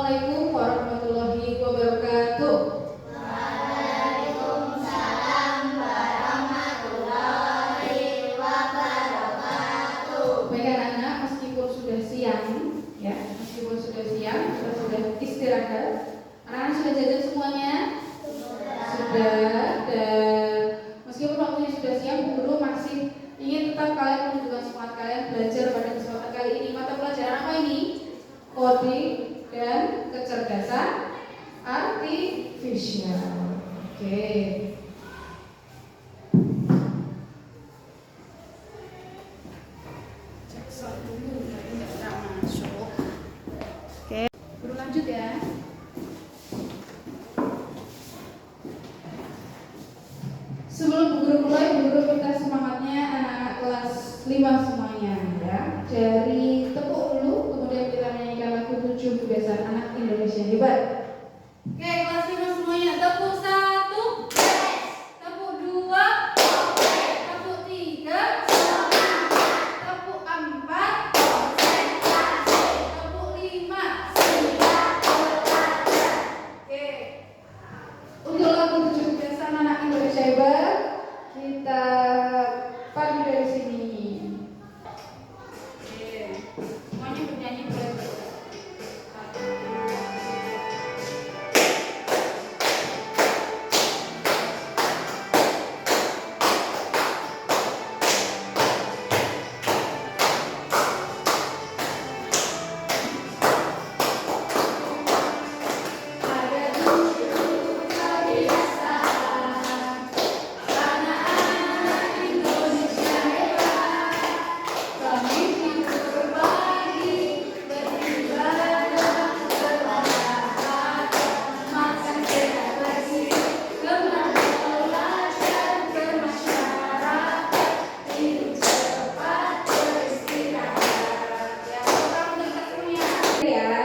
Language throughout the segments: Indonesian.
Assalamualaikum warahmatullahi wabarakatuh. Waalaikumsalam warahmatullahi wabarakatuh. Baik anak-anak, meskipun sudah siang, kita sudah istirahat. Anak-anak sudah jajan semuanya? Sudah. Dan meskipun waktunya sudah siang, Bu Guru masih ingin tetap kalian menunjukkan semangat kalian belajar pada kesempatan kali ini. Mata pelajaran apa ini? Coding dan kecerdasan artifisial. Oke. Cek sound dulu, tadi nggak pernah masuk. Oke, berlanjut ya. Sebelum Bu Guru mulai, Bu Guru minta semangatnya anak-anak kelas 5 semuanya ya. Dari tepuk dulu, kemudian kita nyanyikan lagu 7 kebiasaan anak Indonesia hebat. Oke, kelas 5 semuanya tepuk 1, tepuk 2, tepuk 3, tepuk 4, tepuk 5. Oke. Untuk lagu 7 kebiasaan anak Indonesia hebat, kita padu dari sini. Oke. Semuanya bernyanyi boleh. Ya.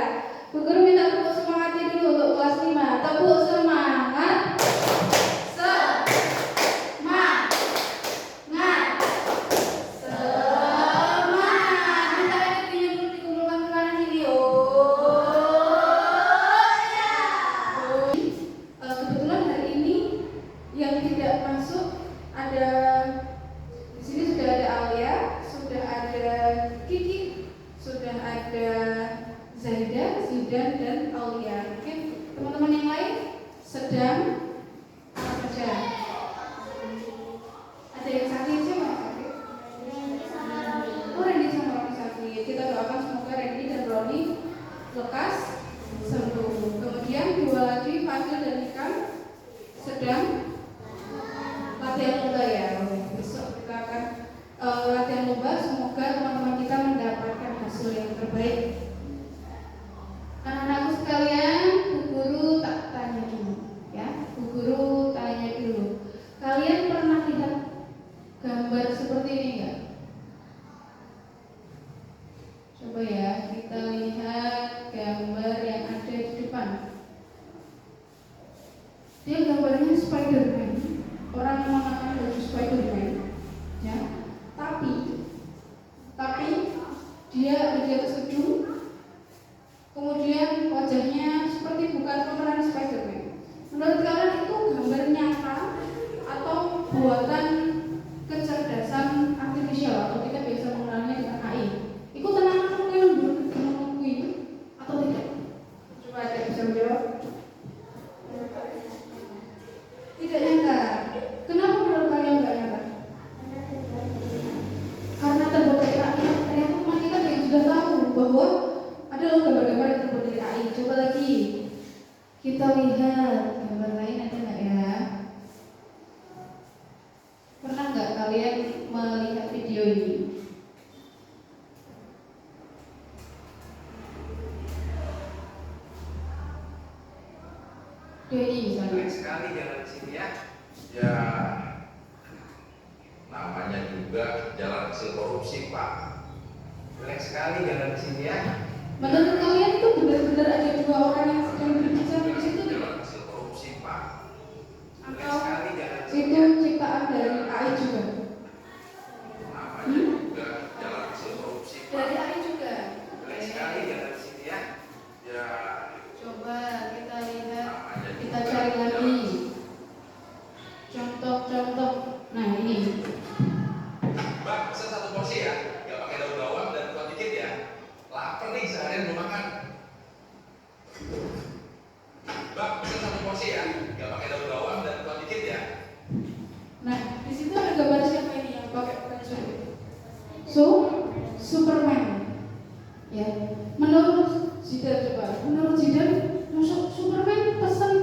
Jidan coba. Menurut Jidan, masuk Superman pesan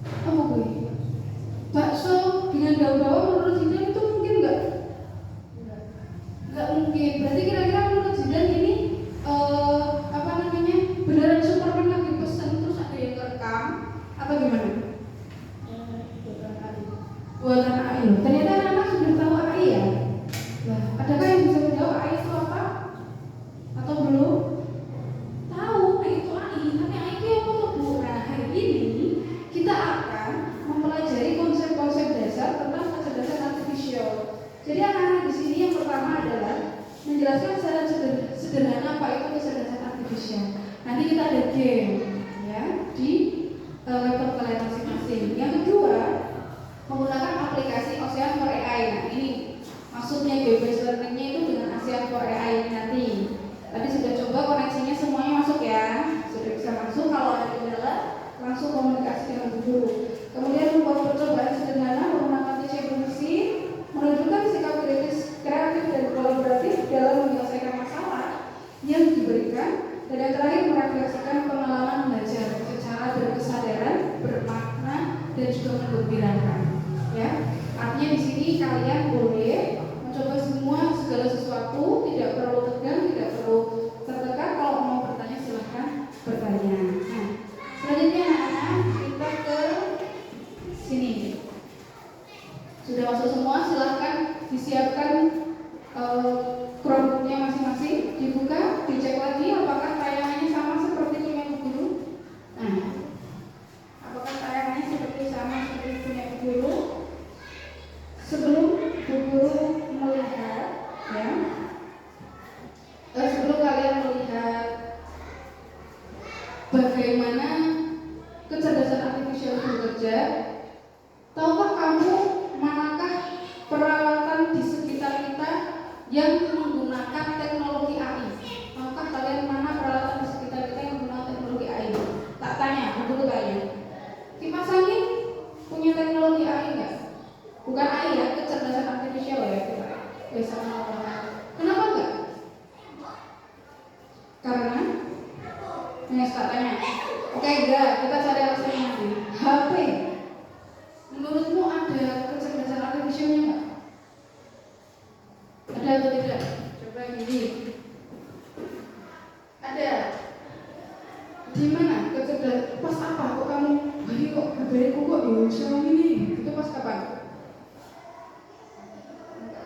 apa gue? Bakso dengan daun-daun menurut Jidan itu mungkin nggak? Nggak mungkin. Berarti kira-kira menurut Jidan ini apa namanya? Beneran Superman lagi pesan terus ada yang rekam atau gimana? Buatan AI loh. Ternyata anak-anak sudah tahu AI ya. Nah, adakah yang bisa menjawab AI itu apa? Atau belum? Tahu, itu AI. Tapi AI itu apa tuh Bu? Nah, hari ini kita akan mempelajari konsep-konsep dasar tentang kecerdasan artifisial. Jadi anak-anak di sini yang pertama adalah menjelaskan secara sederhana apa itu kecerdasan artifisial. Nanti kita ada game, ya, di laptop kalian masing-masing. Yang kedua, menggunakan aplikasi Ocean for AI. Nah, ini maksudnya game-based learning-nya itu dengan Ocean for AI ini nanti. Tadi sudah coba koneksinya semuanya masuk ya, sudah bisa masuk. Kalau ada kendala langsung komunikasi dengan guru. Kemudian membuat percobaan sederhana menggunakan teachable mesin, menunjukkan sikap kritis, kreatif dan kolaboratif dalam menyelesaikan masalah yang diberikan. Dan yang terakhir merefleksikan pengalaman belajar secara berkesadaran, bermakna dan juga menggembirakan. Ya, artinya di sini kalian boleh mencoba semua segala sesuatu, tidak perlu tegang, tidak perlu tertekan. Kalau mau bertanya silahkan bertanya. Nah, selanjutnya anak-anak kita ke sini. Sudah masuk semua, silahkan disiapkan Chromebook-nya masing-masing, dibuka, dicek lagi apakah tayangannya sama seperti punya guru. Nah, apakah tayangannya sama seperti punya guru? Sebelum guru melihat, ya, sebelum kalian melihat bagaimana kecerdasan artifisial itu bekerja, tahukah kamu manakah peralatan di sekitar kita yang menggunakan teknologi AI? Tahukah kalian mana peralatan di sekitar kita yang menggunakan teknologi AI? Tak tanya, dulu tanya. Kipas angin punya teknologi AI nggak? Bukan AI ya, kecerdasan artifisial ya kita biasa menggunakan. Kenapa enggak? Karena tak tanya. Oke, enggak, kita cari alasannya nanti. HP. Menurutmu ada kecerdasan artifisialnya enggak? Ada atau tidak? Coba gini. Ada. Di mana kecerdasan? Pas apa? Kok kamu? Wah, kok HP-ku kok bisa gini? Itu pas kapan?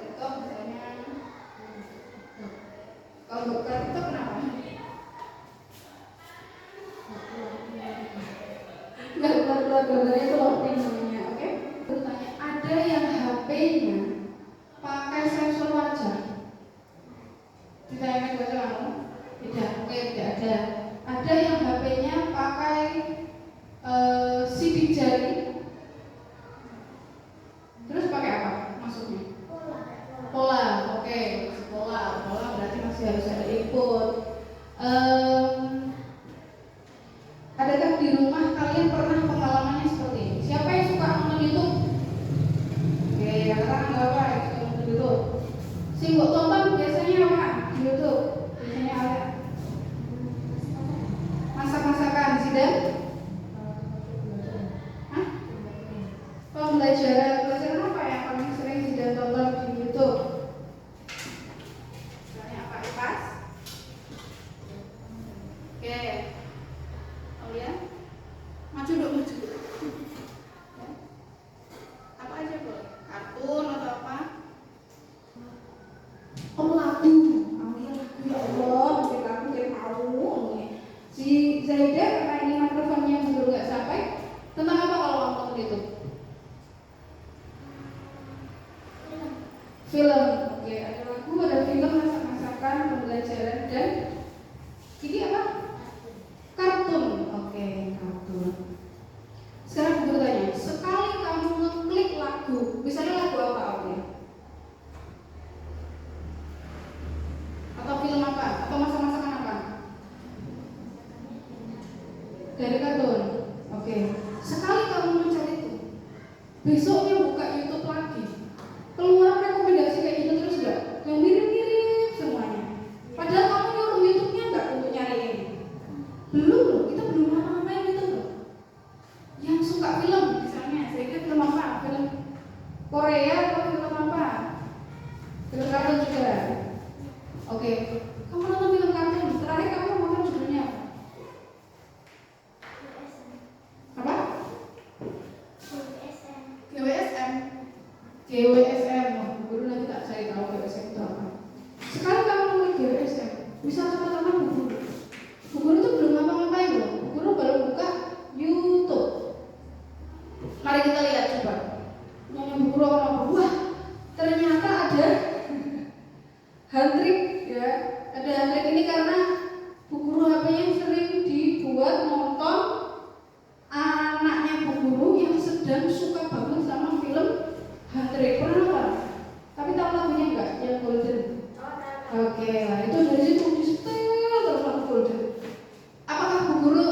TikTok misalnya. Kalau buka TikTok kenapa? Enggak keluar gambarnya itu loading namanya, oke? Bertanya, ada yang HP-nya pakai sensor wajah? Ditanya wajah kamu? Tidak, oke, tidak ada. Ada yang HP-nya pakai sidik jari? Terus pakai apa maksudnya? Pola, oke, pola berarti masih harus ada input. Adakah di rumah kalian pernah pengalamannya seperti ini? Siapa yang suka nonton YouTube? Oke, katakan nggak apa yang suka nonton YouTube. Sing mbok tonton biasanya apa di YouTube? Biasanya ada masak-masakan, Zidan? Hah? Pembelajaran apa yang paling sering Zidan tonton di YouTube? Misalnya apa? IPAS? Oke. Oh ya, maju dong, maju. Apa aja boleh? Kartun atau apa? Oh, lagu. Oh ya, lagu, ya Allah, mungkin lagu yang mau. Si Zaida karena ini mikrofonnya belum nggak sampai. Tentang apa kalau nonton itu? Film. Oke, ada lagu, ada film, masak-masakan, pembelajaran dan ini apa? Kartun. Oke, kartun. Sekarang aku bertanya, sekali kamu ngeklik lagu, misalnya lagu apa Oke? Atau film apa? Atau masak-masakan apa? Dari kartun. Oke. Sekali kamu mencari itu, besoknya buka YouTube lagi, keluar rekomendasi kayak gitu terus enggak? Yang mirip-mirip semuanya. Padahal kamu nyuruh YouTube-nya enggak untuk nyari ini. Belum loh, kita belum ngapa-ngapain itu loh. Yang suka film misalnya, saya kira film apa? Film Korea atau film apa? Film kartun juga. Oke, kamu nonton film kartun, terakhir kamu nonton judulnya apa? GWSM. GWSM, guru nanti tak saya tahu GWSM itu apa. Sekarang kamu nonton GWSM, bisa katakanlah bu guru itu belum ngapa-ngapain loh. Bu guru baru buka YouTube. Mari kita lihat coba. Nyanyi bu guru apa? Wah, ternyata ada handtrik ya. Ada handtrik ini karena bu guru HP-nya sering dibuat nonton anaknya bu guru yang sedang suka banget sama film handtrik. Pernah nonton? Tapi tahu lagunya enggak? Yang Golden. Oke, lah itu dari situ di setel terus lagu Golden. Apakah bu guru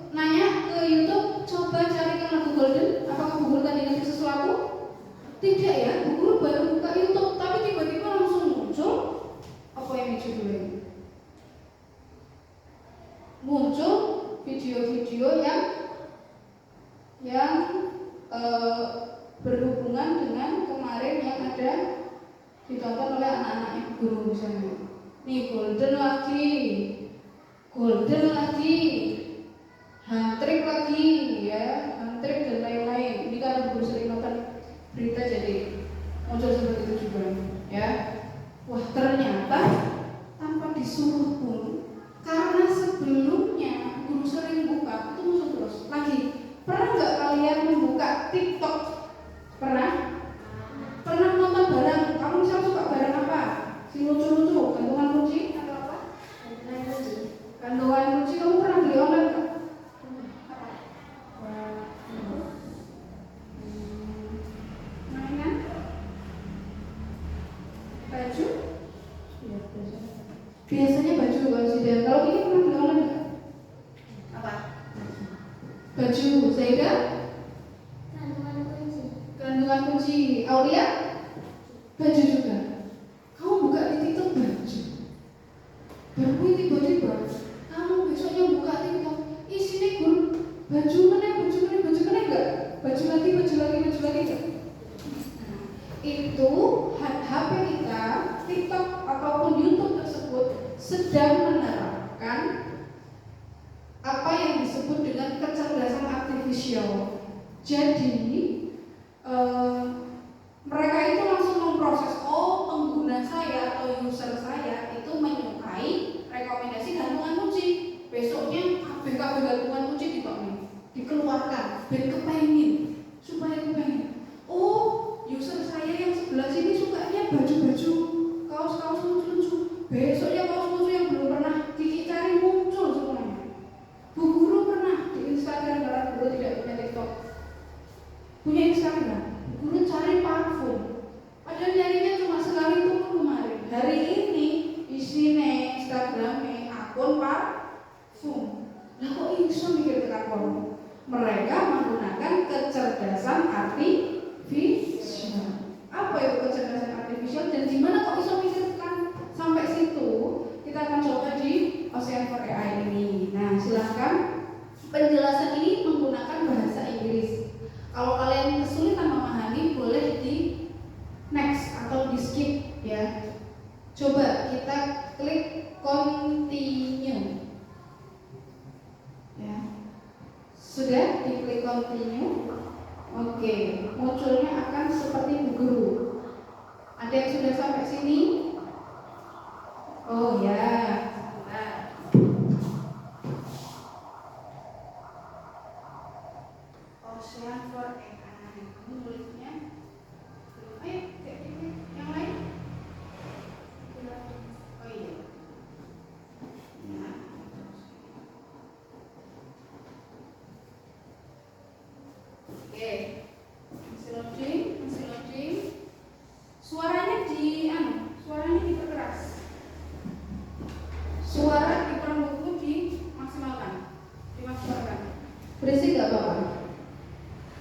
nanya ke YouTube, coba carikan lagu Golden? Apakah bu guru tadi ngerti sesuatu? Tidak ya, bu guru baru buka YouTube, tapi tiba-tiba langsung muncul apa yang dijudulin? Muncul video-video yang berhubungan dengan kemarin yang ada ditonton oleh anak-anaknya guru misalnya. Nih Golden lagi, handtrik lagi, ya, handtrik dan lain-lain. Ini karena guru sering nonton berita jadi muncul seperti itu juga, ya. Wah, ternyata tanpa disuruh pun, karena sebelumnya guru sering buka itu muncul terus. Lagi, pernah nggak kalian membuka TikTok? Pernah nonton barang? Kamu misalnya suka barang apa? Si lucu-lucu, gantungan kunci atau apa? Gantungan kunci kamu pernah beli online nggak? Mainan? Baju? Biasanya baju kalau sudah. Kalau ini pernah beli online nggak? Apa? Baju, Zaida? Gantungan kunci. Aulia? Baju juga. Kamu buka di TikTok baju. Baru tiba-tiba kamu besoknya buka TikTok, isinya baju mana enggak? Baju lagi enggak? Itu HP kita, TikTok ataupun YouTube tersebut sedang menerapkan apa yang disebut dengan kecerdasan artifisial. Jadi mereka itu langsung memproses, oh pengguna saya atau user saya itu menyukai rekomendasi gantungan kunci. Besoknya ABK gantungan kunci dikeluarkan, ben kepengen, supaya kepengen. Oh, user saya yang sebelah sini sukanya baju-baju, kaos-kaos lucu-lucu. Besoknya kaos lucu yang belum pernah Kiki cari muncul semuanya. Bu guru pernah di Instagram, karena guru tidak punya TikTok, punya Instagram. Guru cari parfum, padahal nyarinya cuma sekali itu kemarin. Hari ini isinya Instagramnya akun parfum. Lah kok iso mikir tekan kono? Mereka menggunakan kecerdasan artifisial. Apa itu kecerdasan artifisial dan gimana kok iso mikir tekan sampai situ? Kita akan coba di Ocean for AI ini. Nah, silahkan penjelasan ini menggunakan bahasa Inggris. Kalau kalian kesulitan memahami, boleh di next atau di skip ya. Coba kita klik continue. Ya. Sudah diklik continue. Oke, munculnya akan seperti bu guru. Ada yang sudah sampai sini? Oh ya. Ocean for AI. Nulisnya. Ayo, yang lain. Oh iya. Nah. Oke. Masih loading. Suaranya diperkeras. Suara di peran buku dimaksimalkan. Berisik gak apa-apa?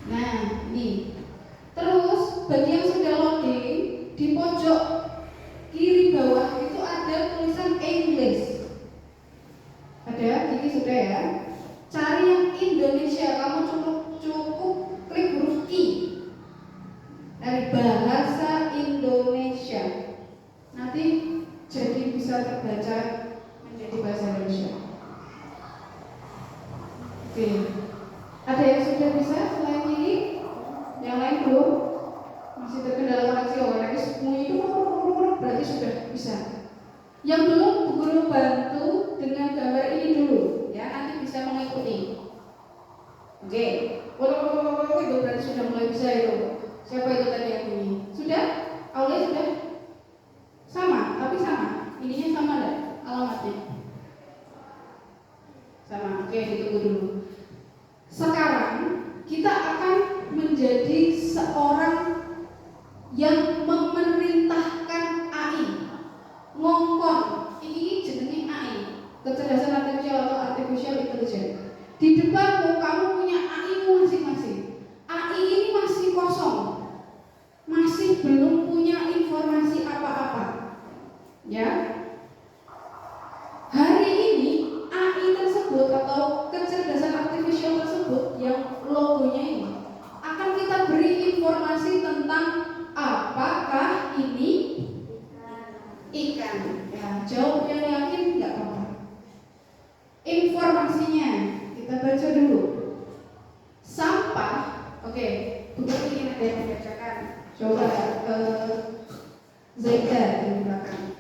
Nah, ini. Terus bagi yang sudah loading, di pojok kiri bawah itu ada tulisan English. Ada? Jadi sudah sudah ya. Cari yang Indonesia, kamu cukup klik huruf I dari bahasa Indonesia. Nanti jadi bisa terbaca menjadi bahasa Indonesia. Oke. Ada yang sudah bisa selain ini? Yang lain belum? Masih terkendala koneksi, lagi semuanya itu berarti sudah bisa. Yang belum, Bu Guru bantu dengan gambar ini dulu ya, nanti bisa mengikuti. Oke. Itu berarti sudah mulai bisa itu. Siapa itu tadi yang bunyi? Sudah? Aulia sudah? Sama, tapi sama. Ininya sama enggak? Alamatnya sama. Oke, ditunggu dulu. Sekarang kita akan menjadi seorang yang memerintahkan AI. Ngongkon, ini jenenge AI, kecerdasan artifisial atau artificial intelligence. Di depanmu kamu punya AI-mu masing-masing. AI ini masih kosong, masih belum punya informasi apa-apa. Ya. Hari ini AI tersebut atau kecerdasan artifisial tersebut yang logonya ini akan kita beri informasi tentang apakah ini ikan. Ya, jawab yang yakin nggak apa-apa. Informasinya kita baca dulu. Sampah, oke. Begitu ingin ada yang membacakan. Coba Zaida di belakang.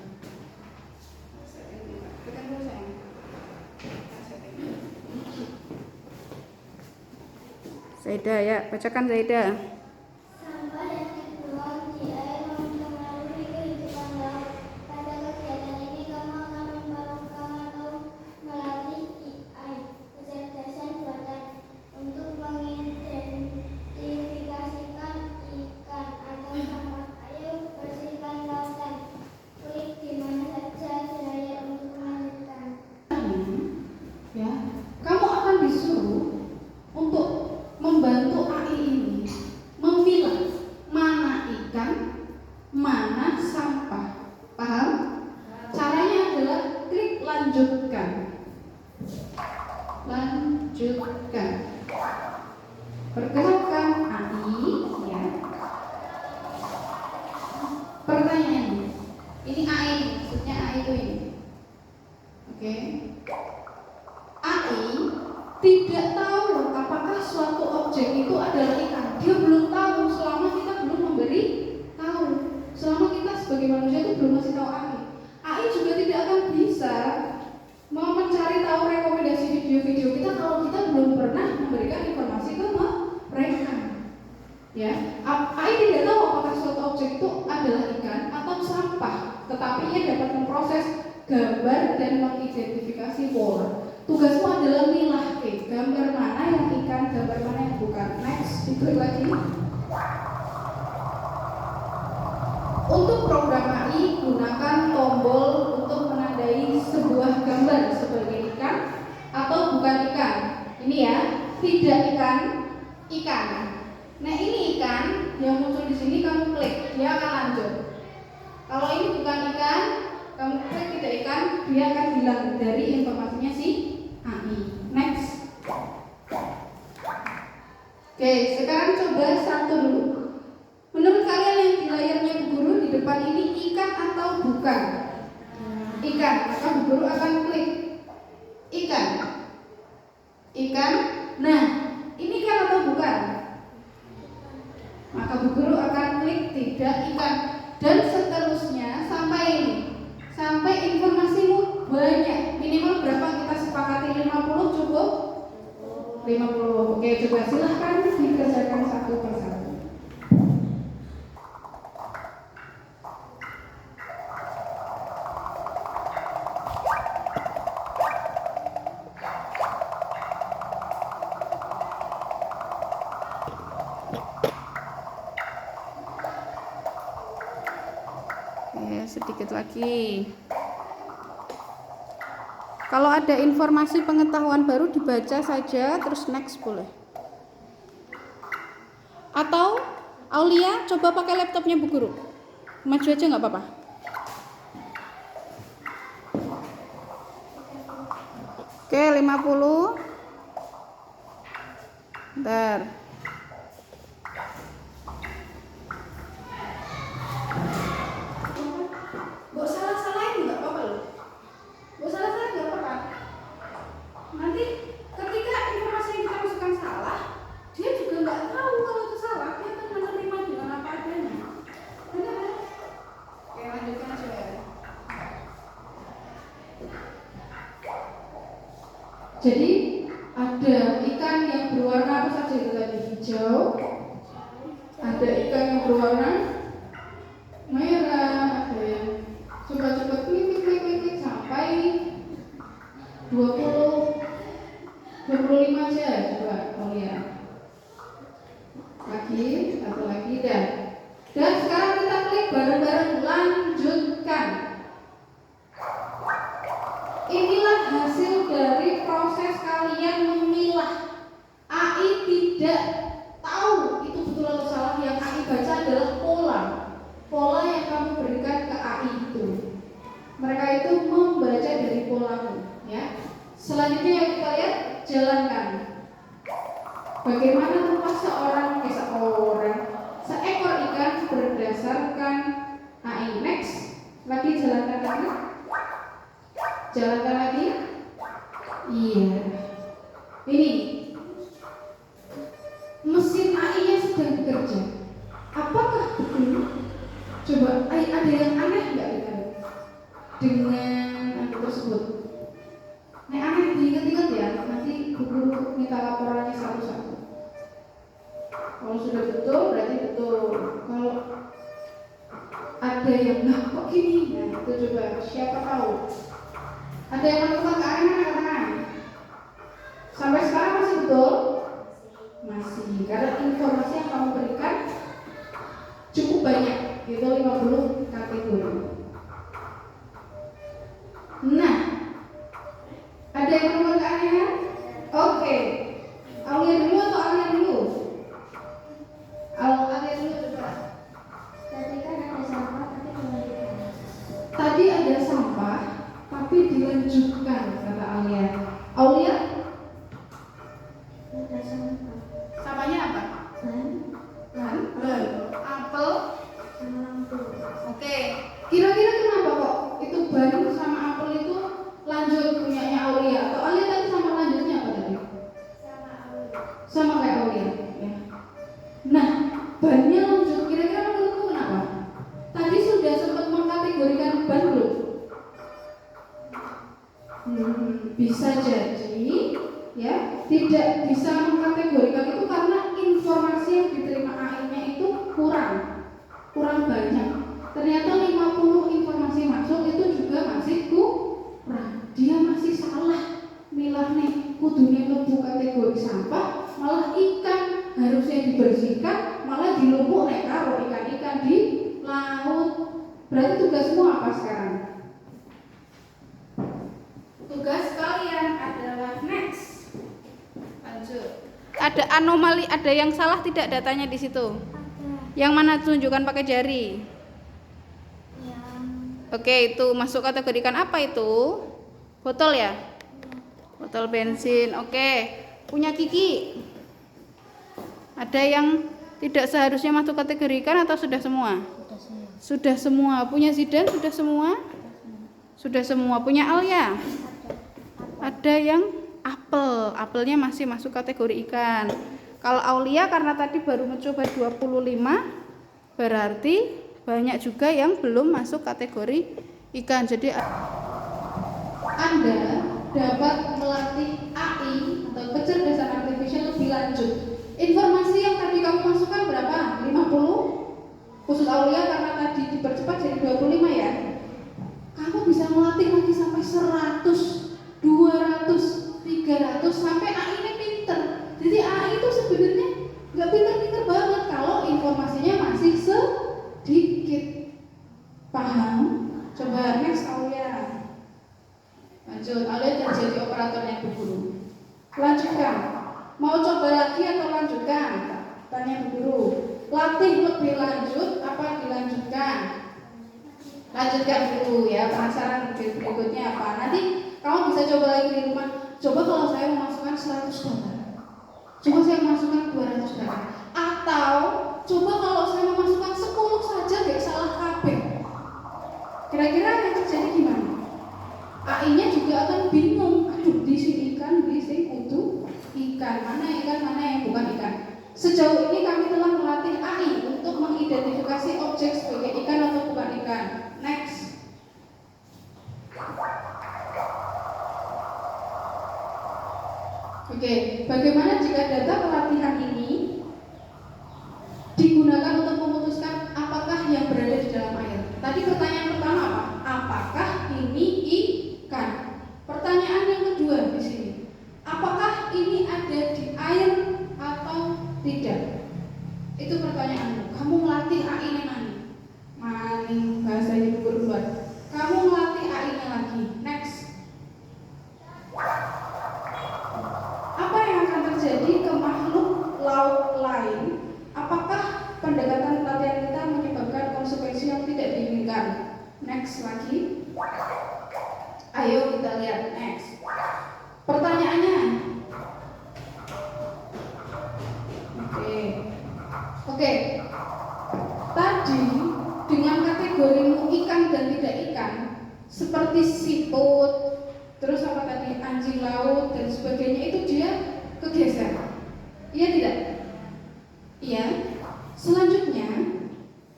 Zaida ya, bacakan Zaida. Sampah yang terbuang di air mempengaruhi kehidupan laut. Pada kegiatan ini kamu akan memperlukan atau melatih AI, kecerdasan buatan, untuk mengidentifikasikan ikan atau sampah. Ayo bersihkan lautan. Klik di mana saja saya untuk melanjutkan. Ya, kamu akan disuruh untuk membantu AI ini memilah mana ikan, mana sampah. Paham? Caranya adalah klik lanjutkan. Lanjutkan. Pergerakan AI ya. Pertanyaannya, ini AI, maksudnya AI itu ini. Oke. AI tidak tahu apakah suatu objek itu adalah ikan. Dia belum tahu selama kita belum memberi tahu. Selama kita sebagai manusia itu belum masih tahu AI. AI juga tidak akan bisa mau mencari tahu rekomendasi video-video kita kalau kita belum pernah memberikan informasi ke mereka. Ya, AI tidak tahu apakah suatu objek itu adalah ikan atau sampah, tetapi ia dapat memproses gambar dan mengidentifikasi pola. Tugasmu adalah milah gambar mana yang ikan, gambar mana yang bukan. Next, diklik lagi. Untuk program AI, gunakan tombol untuk menandai sebuah gambar sebagai ikan atau bukan ikan. Ini ya, tidak ikan, ikan. Nah ini ikan yang muncul di sini, kamu klik, dia akan lanjut. Kalau ini bukan ikan, kamu klik tidak ikan, dia akan hilang dari informasinya si AI. Next. Oke, sekarang coba satu dulu. Menurut kalian yang di layarnya Bu Guru di depan ini ikan atau bukan? Ikan. Maka Bu Guru akan klik ikan. Ikan. Nah, ini ikan atau bukan? Maka Bu Guru akan klik tidak ikan. Dan seterusnya sampai ini. Sampai informasimu banyak. Minimal berapa kita sepakati? 50 cukup? 50. Oke, coba silahkan dikerjakan satu persatu. Sedikit lagi. Kalau ada informasi pengetahuan baru dibaca saja, terus next boleh. Atau Aulia coba pakai laptopnya Bu Guru. Maju aja nggak apa-apa. Oke, 50. Bentar. Gak salah-salahin nggak apa-apa loh. Gak salah-salahin nggak apa-apa. Nanti ketika informasi yang kita masukkan salah, dia juga nggak tahu kalau itu salah. Dia akan menerima dengan apa adanya. Benar kan? Oke, lanjutkan aja ya. Jadi ada ikan yang berwarna apa saja itu tadi? Hijau. Ada ikan yang berwarna merah. Ada yang cepat-cepat klik sampai 25 aja. Coba kau lihat. Lagi, satu lagi dan sekarang kita klik bareng-bareng lanjutkan. Inilah hasil dari proses kalian memilah. AI tidak tahu itu betul atau salah. Yang AI baca adalah pola yang kamu berikan ke AI itu. Mereka itu membaca dari polamu, ya. Selanjutnya yang kita lihat, jalankan. Bagaimana tempat seekor ikan berdasarkan AI. Next, lagi jalankan lagi. Jalankan lagi. Iya. Ini mesin AI-nya sedang bekerja. Apakah betul? Coba, ada yang aneh nggak dengan apa tersebut? Nah, aneh diingat-ingat ya. Nanti guru minta laporannya satu-satu. Kalau sudah betul, berarti betul. Kalau ada yang kok gini, nah itu coba siapa tahu. Ada yang menemukan keanehan. Sampai sekarang masih betul? Masih, karena informasi yang kamu berikan cukup banyak, itu 50 kategori. Nah, ada yang menemukan keanehan? Oke. Aulia dulu atau Alia dulu? Alia dulu coba. Tadi kan ada sampah tapi dilanjutkan. Tadi ada sampah tapi dilanjutkan, kata Alia. Aulia? Ada sampah. Sampahnya apa? Ban, apel, Sama lampu. Oke. Kira-kira kenapa kok itu ban sama apel itu lanjut punyanya Aulia? Atau Aulia tadi sama lanjutnya apa tadi? Sama Aulia. Sama kayak Aulia, ya. Nah, bannya lanjut. Kira-kira menurutmu kenapa? Tadi sudah sempat mengkategorikan ban belum? Bisa jadi, ya, tidak bisa mengkategorikan itu karena informasi yang diterima AI-nya itu kurang banyak. Ternyata 50 informasi masuk itu juga masih kurang. Dia masih salah milah nih, kudunya mlebu kategori sampah, malah ikan harusnya dibersihkan, malah dilumpuk nek karo ikan-ikan di laut. Berarti tugasmu apa sekarang? Tugas kalian adalah next. Lanjut. Ada anomali, ada yang salah tidak datanya di situ? Ada Yang mana tunjukkan pakai jari? yang Oke, itu masuk kategori ikan apa itu? Botol ya? Botol bensin. Oke. Punya Kiki? Ada yang tidak seharusnya masuk kategori ikan atau sudah semua? Sudah semua. Punya Zidan sudah semua? Sudah semua. Punya Alia? Ada yang apel. Apelnya masih masuk kategori ikan. Kalau Aulia karena tadi baru mencoba 25, berarti banyak juga yang belum masuk kategori ikan. Jadi Anda dapat melatih AI atau kecerdasan artifisial lebih lanjut. Informasi yang tadi kamu masukkan berapa? 50? Khusus Aulia karena tadi dipercepat jadi 25 ya. Kamu bisa melatih lagi sampai 100, 200, 300 sampai AI ini pinter. Jadi AI itu sebenarnya nggak pinter-pinter banget kalau informasinya masih sedikit. Paham? Coba next Aulia. Lanjut, Aulia dan jadi operatornya Bu Guru. Lanjutkan. Mau coba lagi atau lanjutkan? Tanya Bu Guru. Latih lebih lanjut apa dilanjutkan? Lanjutkan dulu ya. Penasaran berikutnya apa? Nanti kamu bisa coba lagi di rumah. coba kalau saya memasukkan 100 dolar, coba saya memasukkan 200 dolar, atau coba kalau saya memasukkan 10 saja gak salah kabeh. Kira-kira yang terjadi gimana? AI-nya juga akan bingung, aduh di sini ikan, di sini kudu ikan, mana yang bukan ikan. Sejauh ini kami telah melatih AI untuk mengidentifikasi objek sebagai ikan atau bukan ikan. Next. Oke, bagaimana jika data pelatihan ini digunakan untuk memutuskan apakah yang berada di dalam air? Tadi pertanyaan pertama apa? Apakah ini ikan? Pertanyaan yang kedua di sini, apakah ini ada di air atau tidak? Itu pertanyaanmu. Kamu melatih AI-nya nanti. Maning bahasanya berubah. Kamu melatih AI-nya lagi. Next. Apa yang akan terjadi ke makhluk laut lain? Apakah pendekatan pelatihan kita menyebabkan konsekuensi yang tidak diinginkan? Next lagi. Ayo kita lihat next. Pertanyaannya. Oke. Tadi dengan kategorimu ikan dan tidak ikan, seperti siput, terus apa tadi anjing laut dan sebagainya, itu dia kegeser. Iya tidak? Iya. Selanjutnya,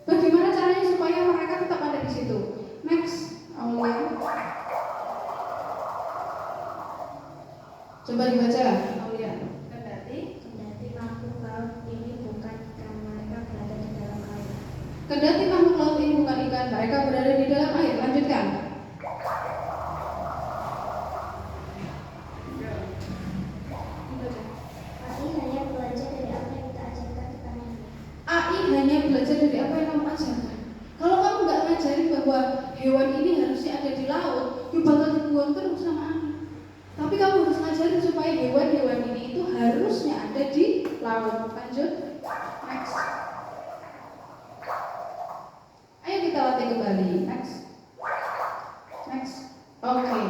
bagaimana caranya supaya mereka tetap ada di situ? Next, Aulia. Coba dibaca, Aulia. Kendati makhluk laut ini bukan ikan, mereka berada di dalam air. Kendati makhluk laut ini bukan ikan, mereka berada di dalam air. Lanjutkan. AI hanya belajar dari apa yang kita ajarkan kepadanya. AI hanya belajar dari apa yang kamu ajarkan. Kalau kamu nggak ngajarin bahwa hewan ini harusnya ada di laut, ya bakal dibuang terus sama AI. Tapi kamu harus ngajarin supaya hewan-hewan ini itu harusnya ada di laut. Lanjut. Next. Ayo kita latih kembali. Next. Next. Oke.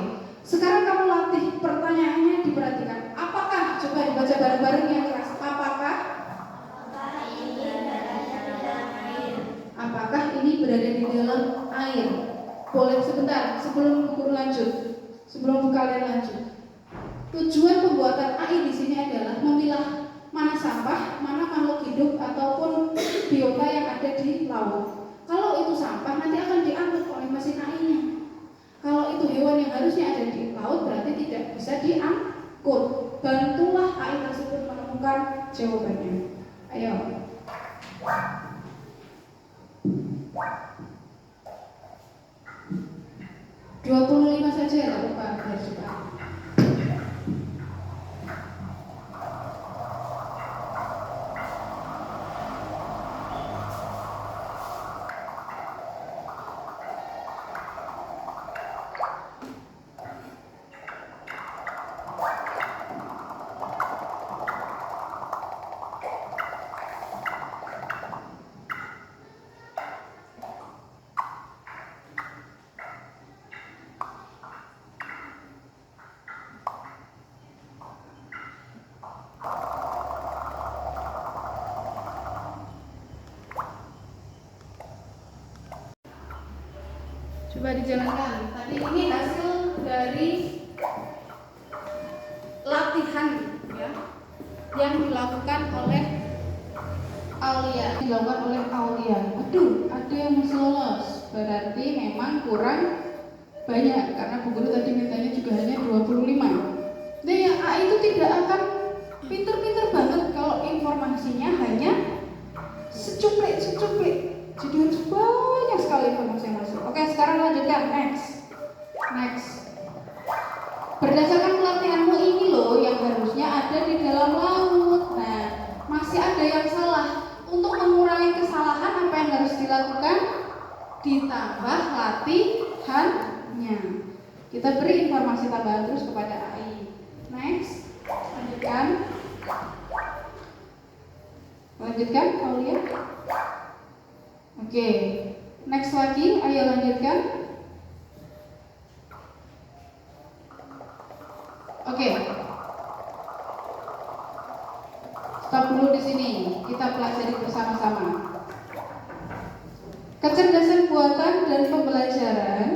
Sekarang kamu latih, pertanyaannya diperhatikan. Apakah, coba dibaca bareng-bareng yang keras. Apakah ini berada di dalam air? Boleh sebentar sebelum guru lanjut, sebelum kalian lanjut. Tujuan pembuatan AI di sini adalah memilah mana sampah, mana makhluk hidup ataupun biota yang ada di laut. Kalau itu sampah nanti akan diangkut oleh mesin AI-nya. Kalau itu hewan yang harusnya ada di laut berarti tidak bisa diangkut. Bantulah AI tersebut menemukan jawabannya. Ayo. 25 saja ya, tak lupa biar cepat. Coba dijalankan. Tadi ini hasil dari latihan ya, yang dilakukan oleh Aulia. Aduh, ada yang masih lolos. Berarti memang kurang banyak karena Bu Guru tadi mintanya juga hanya 25. Nah, yang A itu tidak akan pinter-pinter banget kalau informasinya hanya secuplik. Jadi harus banyak sekali informasi yang masuk. Oke, sekarang lanjutkan. Next. Berdasarkan pelatihanmu ini loh yang harusnya ada di dalam laut. Nah, masih ada yang salah. Untuk mengurangi kesalahan apa yang harus dilakukan? Ditambah latihannya. Kita beri informasi tambahan terus kepada AI. Next. Lanjutkan, Aulia. Oke. Next lagi, ayo lanjutkan. Oke. Stop dulu di sini. Kita pelajari bersama-sama. Kecerdasan buatan dan pembelajaran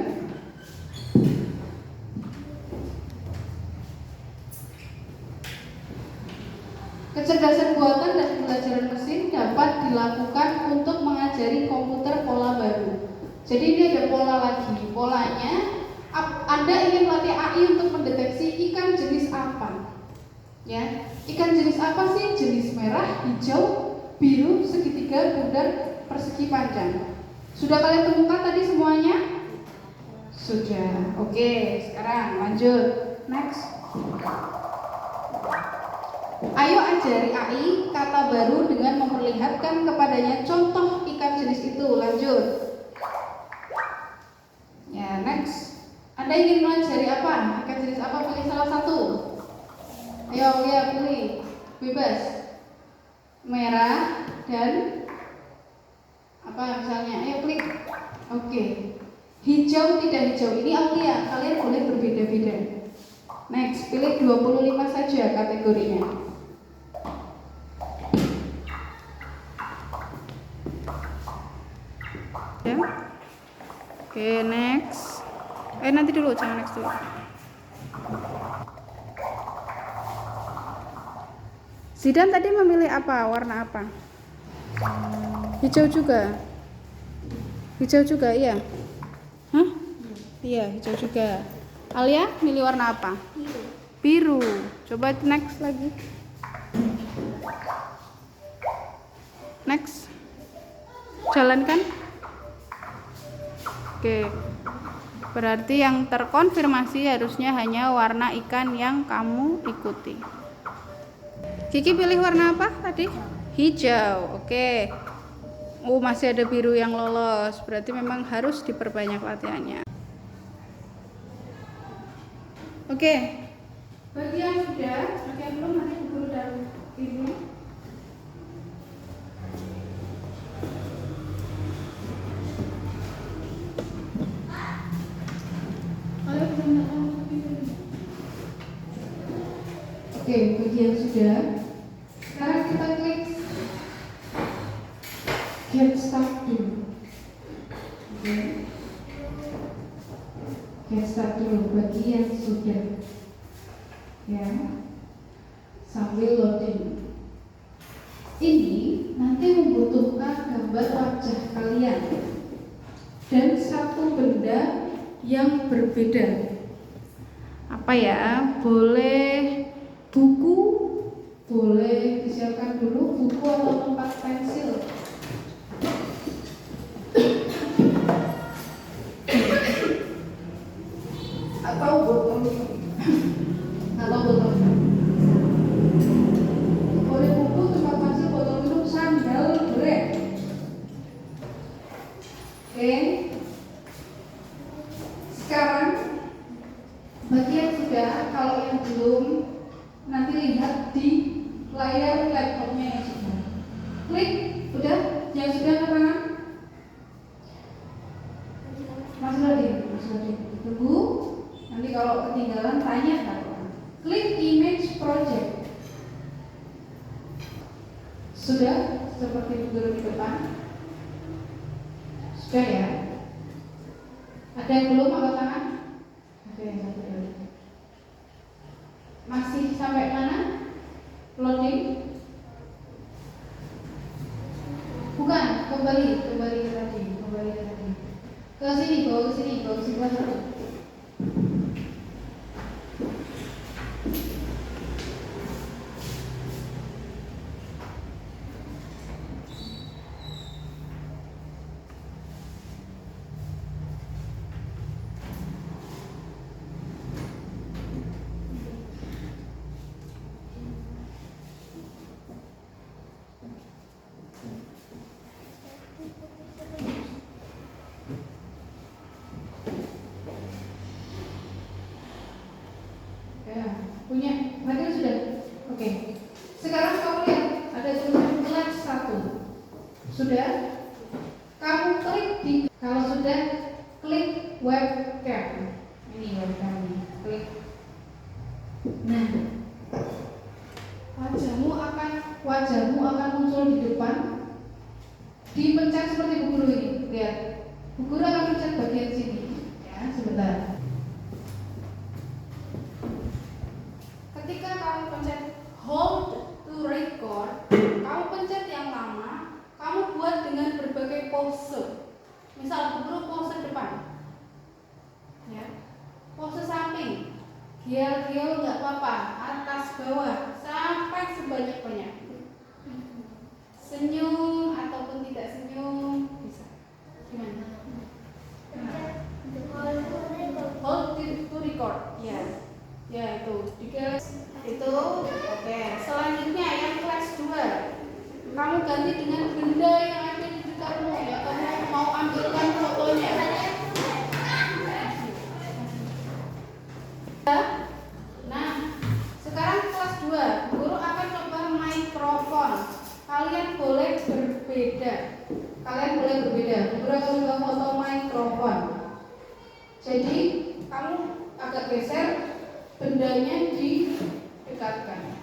Kecerdasan buatan dan pembelajaran mesin dapat dilakukan untuk mengajari komputer pola baru. Jadi ini ada pola lagi. Polanya, Anda ingin melatih AI untuk mendeteksi ikan jenis apa? Ya, ikan jenis apa sih? Jenis merah, hijau, biru, segitiga, bundar, persegi panjang. Sudah kalian temukan tadi semuanya? Sudah. Oke, sekarang lanjut. Next. Ayo ajari AI kata baru dengan memperlihatkan kepadanya contoh ikan jenis itu. Lanjut. Ya, next. Anda ingin mengajari apa? Ikan jenis apa? Pilih salah satu. Ayo, ya pilih. Bebas. Merah dan apa misalnya? Ayo klik. Oke. Hijau tidak hijau. Ini Aulia. Kalian boleh berbeda-beda. Next, pilih 25 saja kategorinya. Ya. Oke, next. Nanti dulu, jangan next dulu. Zidan tadi memilih apa? Warna apa? Hijau juga. Hijau juga, iya. Hah? Iya, hijau juga. Alia milih warna apa? Biru. Coba next lagi. Next. Jalankan. Oke. Berarti yang terkonfirmasi harusnya hanya warna ikan yang kamu ikuti. Kiki pilih warna apa tadi? Hijau. Oke. Masih ada biru yang lolos. Berarti memang harus diperbanyak latihannya. Oke. Bagi yang sudah, bagi yang belum nanti guru dan ibu. Oke, bagi yang sudah, sekarang kita klik Get Start dulu. Oke. Get Start dulu bagi yang sudah, ya, sambil loading. Ini nanti membutuhkan gambar wajah kalian dan satu benda yang berbeda. Apa ya? Boleh buku, boleh disiapkan dulu buku atau tempat pensil. Atau botol. Boleh buku, tempat pensil, botol minum, sandal, boleh. Oke. Sekarang bagi yang sudah, kalau yang belum, nanti lihat di layar laptopnya yang sudah. Klik, udah? Yang sudah angkat tangan? Mas Radin. Tunggu. Nanti kalau ketinggalan tanya kan. Klik image project. Sudah? Seperti guru di depan. Sudah ya? Ada yang belum angkat tangan? Ada yang satu lagi. Masih sampai mana? Loading? Bukan, kembali ke tadi. Ke sini, bawa ke sini terus. wajahmu akan muncul di depan. Dipencet seperti Bu Guru ini. Lihat. Bu Guru akan pencet bagian sini. Ya, sebentar. Ketika kamu pencet hold to record, kamu pencet yang lama, kamu buat dengan berbagai pose. Misal Bu Guru pose depan. Ya. Pose samping. Gial-gial nggak apa-apa, atas bawah sampai sebanyak-banyak. Senyum ataupun tidak senyum bisa. Gimana? Hold to record. Ya. Ya itu. Itu. Oke. Selanjutnya yang kelas 2. Kamu ganti dengan benda yang ada di dekatmu ya. Kamu mau ambilkan fotonya. Nah, sekarang kelas 2. Guru akan coba mikrofon. Kalian boleh berbeda. Guru akan coba foto mikrofon. Jadi, kamu agak geser, bendanya didekatkan.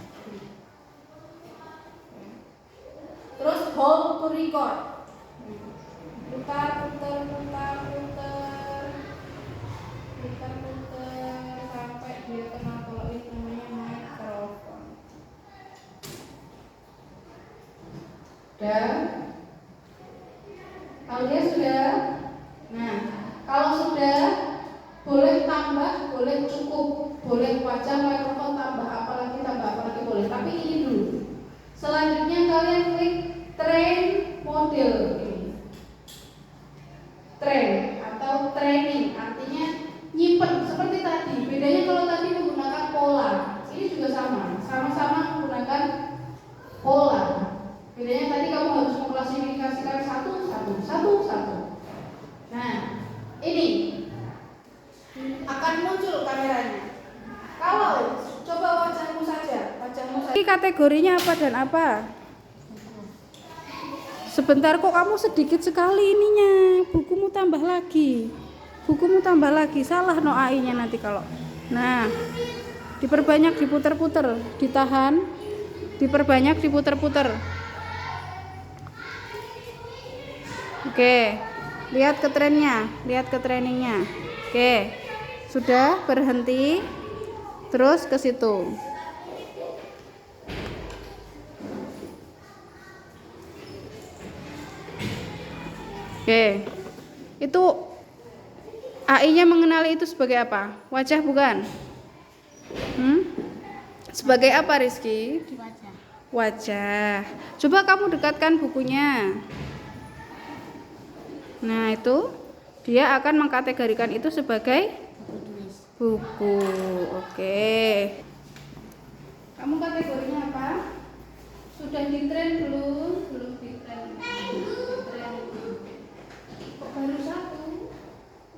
Terus hold to record. Putar sampai dia kenal kalau ini namanya mikrofon. Kalau dia sudah, nah kalau sudah boleh tambah, boleh cukup, boleh wajah mikrofon tambah apalagi boleh. Tapi ini dulu. Selanjutnya kalian klik train model ini. Train atau training artinya nyimpen seperti tadi. Bedanya kalau tadi menggunakan pola, ini juga sama-sama menggunakan pola. Bedanya tadi kamu harus mengklasifikasikan satu. Nah, ini akan muncul kameranya. Kalau coba wajahmu saja. Ini kategorinya apa dan apa? Sebentar kok kamu sedikit sekali ininya. Bukumu tambah lagi. Salah no AI-nya nanti kalau. Nah, diperbanyak, diputer-puter, ditahan, diperbanyak, diputer-puter. Oke, lihat ke trennya, lihat ke trainingnya. Oke, sudah berhenti, terus ke situ. Oke, itu AI-nya mengenali itu sebagai apa? Wajah bukan? Sebagai apa Rizky? Wajah. Coba kamu dekatkan bukunya. Nah itu dia akan mengkategorikan itu sebagai buku. Oke. Kamu kategorinya apa? Sudah ditren belum? Belum ditren. Kok baru 1?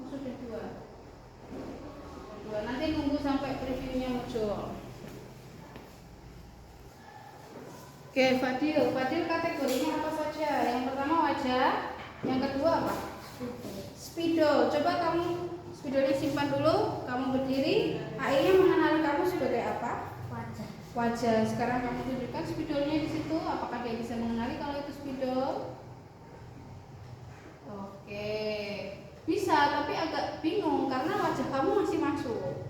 Oh sudah 2. Nanti tunggu sampai previewnya muncul. Oke, Fadil kategorinya apa saja? Yang pertama wajah. Yang kedua apa? Spidol. Coba kamu spidolnya simpan dulu. Kamu berdiri. AI-nya mengenali kamu sebagai apa? Wajah. Sekarang kamu tunjukkan spidolnya di situ. Apakah dia bisa mengenali kalau itu spidol? Oke. Bisa, tapi agak bingung karena wajah kamu masih masuk.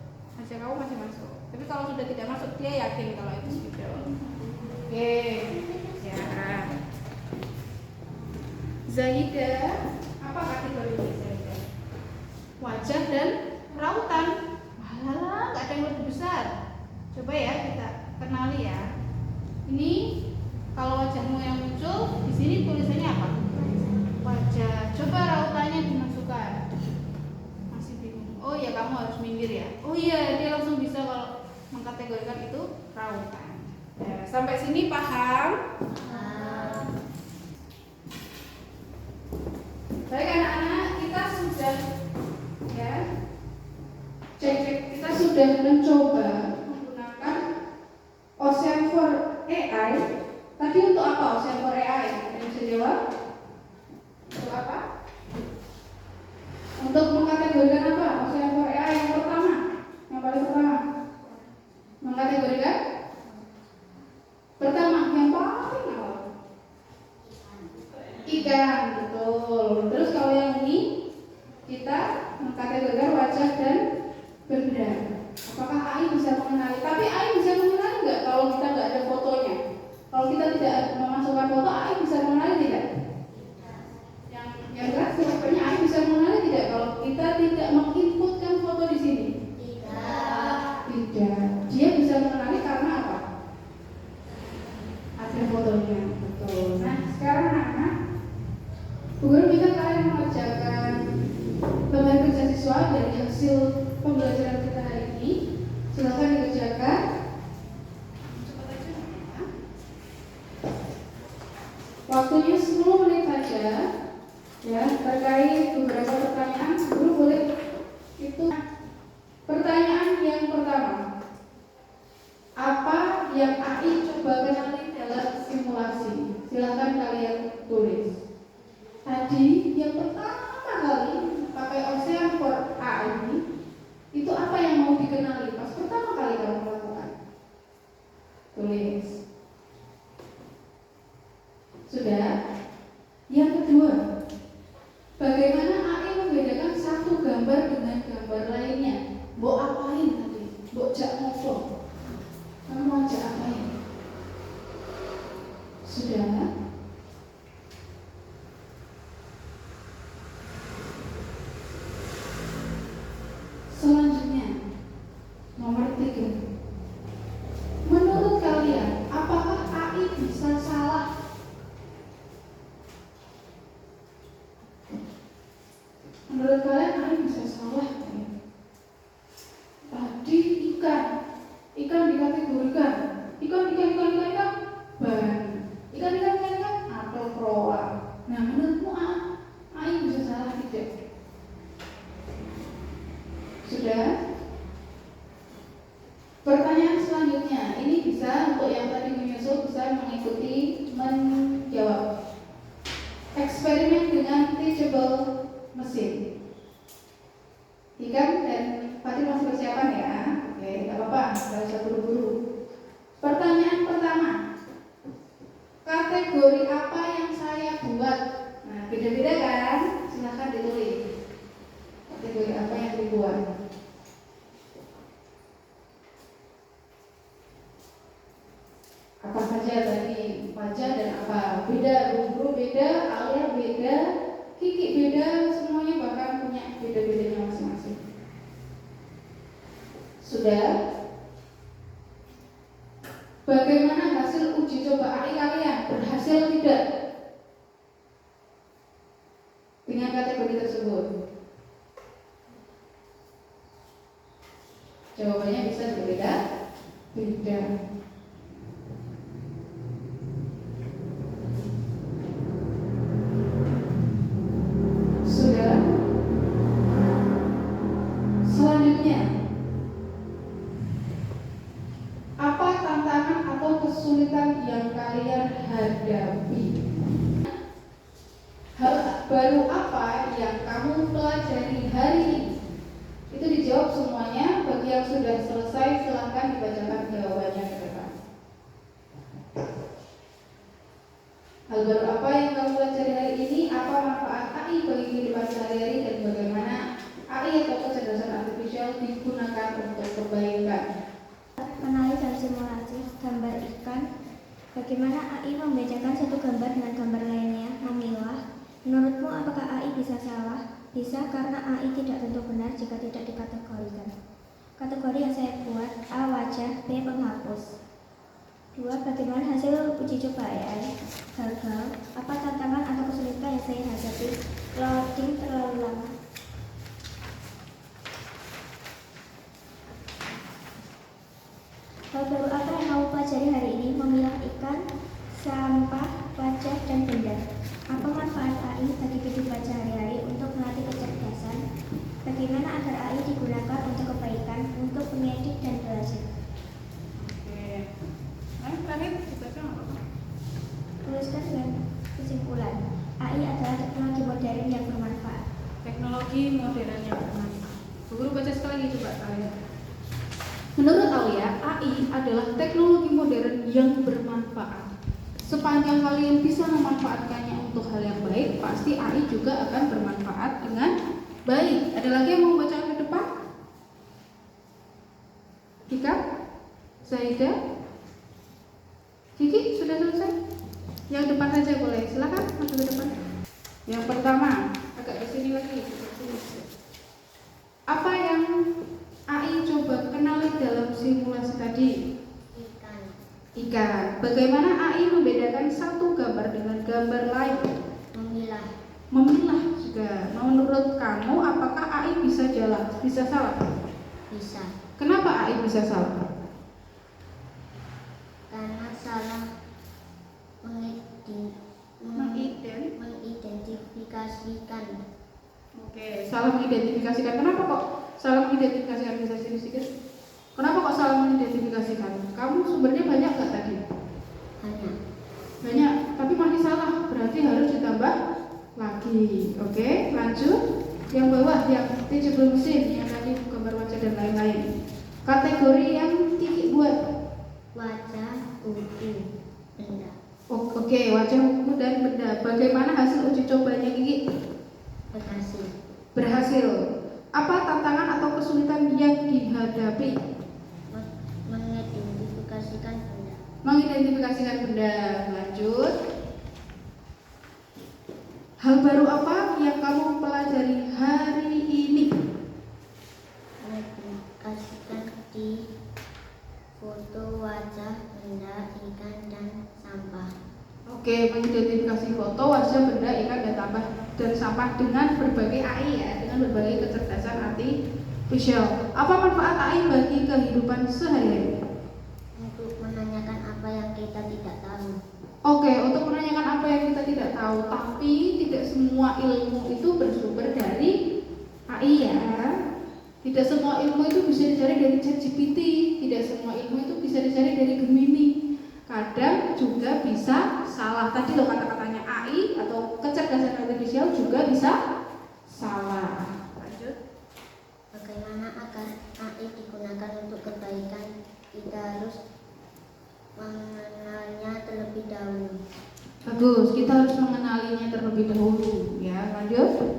Tapi kalau sudah tidak masuk, dia yakin kalau itu spidol. Oke. Ya. Zahida, apa kategorinya Zahida? Wajah dan rautan. Walah, nggak ada yang lebih besar. Coba ya kita kenali ya. Ini kalau wajahmu yang muncul, di sini tulisannya apa? Wajah. Coba rautannya dimasukkan. Masih bingung. Oh ya, kamu harus minggir ya. Oh iya, dia langsung bisa kalau mengkategorikan itu rautan. Ya, sampai sini paham? Baik anak-anak, kita sudah kita sudah mencoba menggunakan Ocean for AI. Tadi untuk apa Ocean for AI? Ada yang bisa jawab? Untuk apa? Untuk mengkategorikan apa? Ocean for AI yang pertama, yang paling pertama, mengkategorikan pertama yang paling ikan, betul. Terus kalau yang ini kita mengkategorikan wajah dan benda. Apakah AI bisa mengenali? Tapi AI bisa mengenali nggak kalau kita nggak ada fotonya? Kalau kita tidak memasukkan foto, AI bisa mengenali tidak? Yang jelas jawabannya AI bisa mengenali tidak kalau kita tidak menginputkan foto di sini? Tidak. Dia bisa mengenali karena apa? Ada fotonya, betul. Nah, sekarang anak-anak, Bu Guru minta kalian mengerjakan lembar kerja siswa dari hasil pembelajaran kita hari ini. Silakan dikerjakan. Cepat aja. Waktunya 10 menit saja. Ya, terkait beberapa pertanyaan, Guru boleh itu. Pertanyaan yang pertama, apa yang AI coba kenali dalam simulasi? Silakan kalian tulis. Tadi yang pertama kali pakai Ocean for AI itu apa yang mau dikenali pas pertama kali kamu melakukan? Tulis. Sudah? Yang kedua, bagaimana AI membedakan satu gambar dengan gambar lainnya? Mbok apain tadi? Mbok jak ngopo? Kamu ajak apain? Sudah? Selanjutnya, nomor 3. Menurut kalian, apakah AI bisa salah? Menurut kalian AI bisa salah? Tadi ikan dikategorikan ikan ban, ikan atau proa. Nah, menurutmu AI bisa salah tidak? Sudah? Pertanyaan selanjutnya, ini bisa untuk yang tadi menyusul bisa mengikuti menjawab. Eksperimen dengan teachable mesin. Ikan dan Fatih masih persiapan ya? Oke, tidak apa-apa, tidak usah buru-buru. Pertanyaan pertama, kategori apa yang saya buat? Nah, beda-beda kan? Silahkan ditulis. Kategori apa yang dibuat? Apa saja tadi? Wajah dan apa? Beda, guru beda, Alia beda, Kiki beda, semuanya bahkan punya beda-bedanya masing-masing. Sudah? Bagaimana hasil uji coba AI kalian? Berhasil tidak? Dengan kategori tersebut? Jawabannya bisa berbeda. Beda. Sudah? Selanjutnya, apa tantangan atau kesulitan yang kalian hadapi? Hal baru apa yang kamu pelajari hari ini? Itu dijawab semuanya. Bagi yang sudah selesai, silakan dibacakan jawabannya ke depan. Hal baru apa yang kamu pelajari hari ini? Apa manfaat AI bagi kehidupan sehari-hari dan bagaimana AI atau kecerdasan artifisial digunakan untuk kebaikan? Mengenali dan simulasi gambar ikan. Bagaimana AI membedakan satu gambar dengan gambar lainnya? Memilah. Menurutmu apakah AI bisa salah? Bisa, karena AI tidak tentu benar jika tidak dikategorikan. Kategori yang saya buat: A. Wajah, B. Penghapus. 2. Bagaimana hasil uji coba AI? Gagal. Apa tantangan atau kesulitan yang saya hadapi? Loading terlalu lama. Hal baru apa yang kamu pelajari hari ini? Memilah ikan, sampah, wajah, dan benda. Apa manfaat AI bagi kehidupan sehari-hari untuk melatih kecerdasan? Bagaimana agar AI digunakan untuk kebaikan, untuk pendidik dan belajar? Oke. Terakhir kita apa? Tuliskan dengan kesimpulan. AI adalah teknologi modern yang bermanfaat. Teknologi modern yang bermanfaat. Bu Guru baca sekali lagi coba kalian. Menurut Alia, AI adalah teknologi modern yang bermanfaat. sepanjang kalian bisa memanfaatkannya untuk hal yang baik, pasti AI juga akan bermanfaat dengan baik. Ada lagi yang mau baca ke depan? Kika? Zaida? Kiki, sudah selesai? Yang depan saja boleh, silakan masuk ke depan. Yang pertama, agak ke sini lagi. Apa yang AI coba kenali dalam simulasi tadi? Ikan. Bagaimana AI membedakan satu gambar dengan gambar lain? Memilah juga. Menurut kamu, apakah AI bisa salah? Bisa. Kenapa AI bisa salah? Karena salah mengidentifikasikan. Oke, salah mengidentifikasikan. Kenapa kok salah mengidentifikasikan? Bisa sedikit? Kenapa kok salah mengidentifikasikan? Kamu sumbernya banyak nggak tadi? Banyak, tapi masih salah. Berarti harus ditambah lagi. Oke, lanjut. Yang bawah, yang teachable mesin, yang tadi gambar wajah dan lain-lain. Kategori yang Kiki buat. Wajah, buku, benda. Oke, wajah, buku dan benda. Bagaimana hasil uji cobanya Kiki? Berhasil. Apa tantangan atau kesulitan yang dihadapi? Mengidentifikasikan benda. Lanjut. Hal baru apa yang kamu pelajari hari ini? Mengidentifikasikan di foto wajah, benda, ikan, dan sampah. Oke, mengidentifikasi foto, wajah, benda, ikan, dan sampah dengan berbagai AI ya, dengan berbagai kecerdasan artifisial. Apa manfaat AI bagi kehidupan sehari-hari? Untuk menanyakan apa yang kita tidak tahu. Oke, untuk menanyakan apa yang kita tidak tahu, tapi tidak semua ilmu itu bersumber dari AI ya. Tidak semua ilmu itu bisa dicari dari ChatGPT, tidak semua ilmu itu bisa dicari dari Gemini. Kadang juga bisa salah. Tadi loh kata-katanya AI atau kecerdasan artifisial juga bisa salah. Lanjut. Bagaimana agar AI digunakan untuk kebaikan? Kita harus mengenalnya terlebih dahulu. Bagus, kita harus mengenalinya terlebih dahulu ya. Lanjut.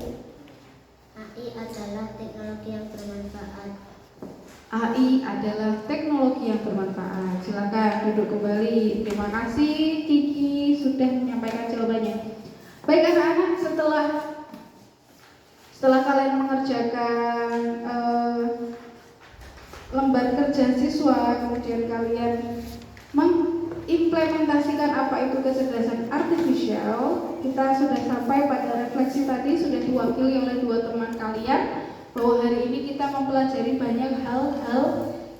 AI adalah teknologi yang bermanfaat. AI adalah teknologi yang bermanfaat. Silakan duduk kembali. Terima kasih Kiki sudah menyampaikan jawabannya. Baik anak-anak, setelah kalian mengerjakan lembar kerja siswa, kemudian kalian mengimplementasikan apa itu kecerdasan artifisial, kita sudah sampai pada refleksi tadi, sudah diwakili oleh dua teman kalian bahwa hari ini kita mempelajari banyak hal-hal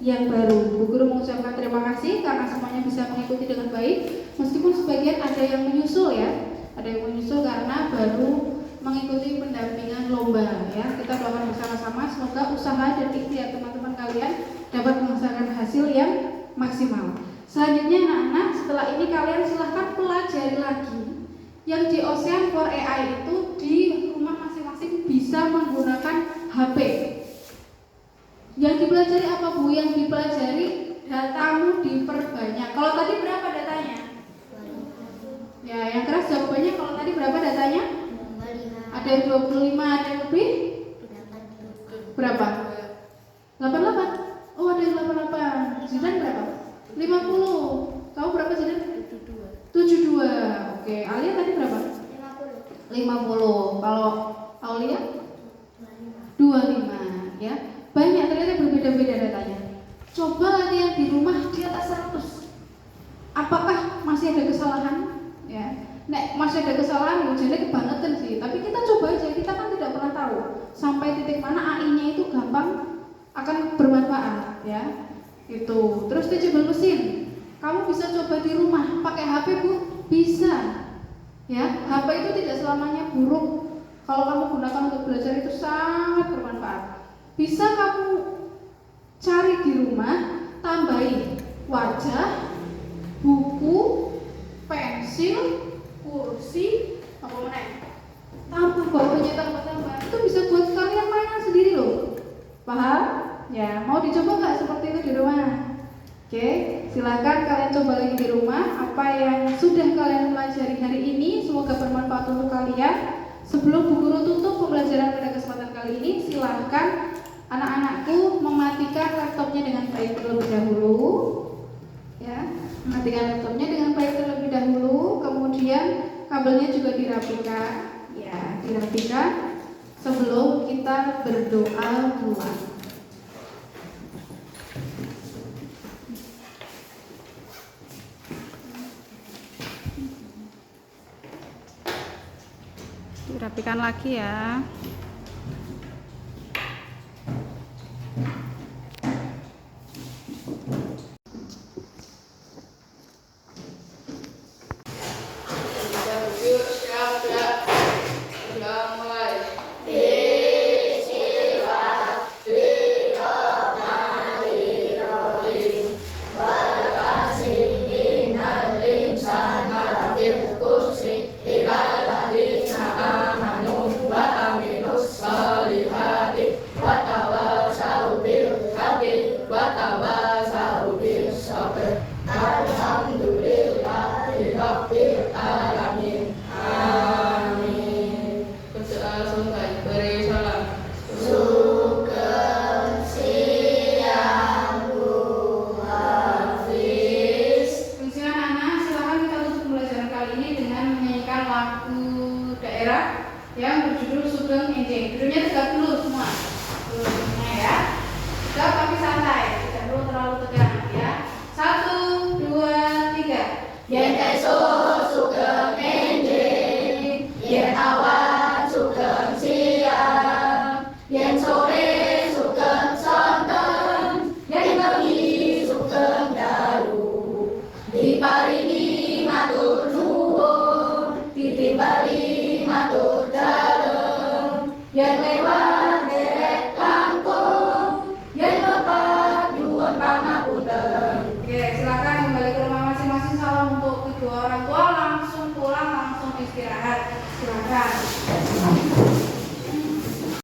yang baru. Bu Guru mengucapkan terima kasih karena semuanya bisa mengikuti dengan baik, meskipun sebagian ada yang menyusul ya, ada yang menyusul karena baru mengikuti pendampingan lomba ya. Kita doakan bersama-sama semoga usaha dan ikhtiar teman-teman kalian dapat menghasilkan hasil yang maksimal. Selanjutnya anak-anak, setelah ini kalian silahkan pelajari lagi yang di Ocean for AI itu di rumah masing-masing bisa menggunakan HP. Yang dipelajari apa Bu? Yang dipelajari datamu diperbanyak. Kalau tadi berapa datanya? Ya, yang keras jawabannya. Kalau tadi berapa datanya? Ada yang 25, ada yang lebih? Berapa? 88. Oh, ada yang 88. Zidan berapa? 50. Kamu berapa Zidan? 72. Oke, Alia tadi berapa? 50. Kalau Aulia? 25 ya. Banyak ternyata berbeda-beda datanya. Coba latihan di rumah di atas 100. Apakah masih ada kesalahan? Ya. Nek masih ada kesalahan, jadi kebangetan sih. Tapi kita coba aja, kita kan tidak pernah tahu sampai titik mana AI-nya itu gampang akan bermanfaat ya. Itu. Terus teachable mesin. Kamu bisa coba di rumah pakai HP Bu? Bisa. Ya, HP itu tidak selamanya buruk. Kalau kamu gunakan untuk belajar itu sangat bermanfaat. Bisa kamu cari di rumah, tambahin wajah, buku, pensil, kursi, apa mana? Tambah bawahnya tambah. Itu bisa buat kalian mainan sendiri loh. Paham? Ya, mau dicoba nggak seperti itu di rumah? Oke, silakan kalian coba lagi di rumah apa yang sudah kalian pelajari hari ini, semoga bermanfaat untuk kalian. Sebelum Bu Guru tutup pembelajaran pada kesempatan kali ini, silahkan anak-anakku mematikan laptopnya dengan baik terlebih dahulu. Ya, mematikan laptopnya dengan baik terlebih dahulu, kemudian kabelnya juga dirapikan. Ya, dirapikan sebelum kita berdoa mulai. Dirapikan lagi ya. Yang berjudul Sugeng Enjing. Judulnya tegak dulu semua. Dulunya ya. Tegak tapi santai, tidak perlu terlalu tegang ya. 1, 2, 3. Yen esuk sugeng enjing, yen awan sugeng siang, yen sore sugeng sonten, yen bengi sugeng dalu. Diparingi matur nuwun, ditimbali matur dalem, yen lewat derek langkung, yen lepat nyuwun pangapunten. Oke, silakan kembali ke rumah masing-masing. Salam untuk kedua orang tua, langsung pulang, langsung istirahat. Silakan.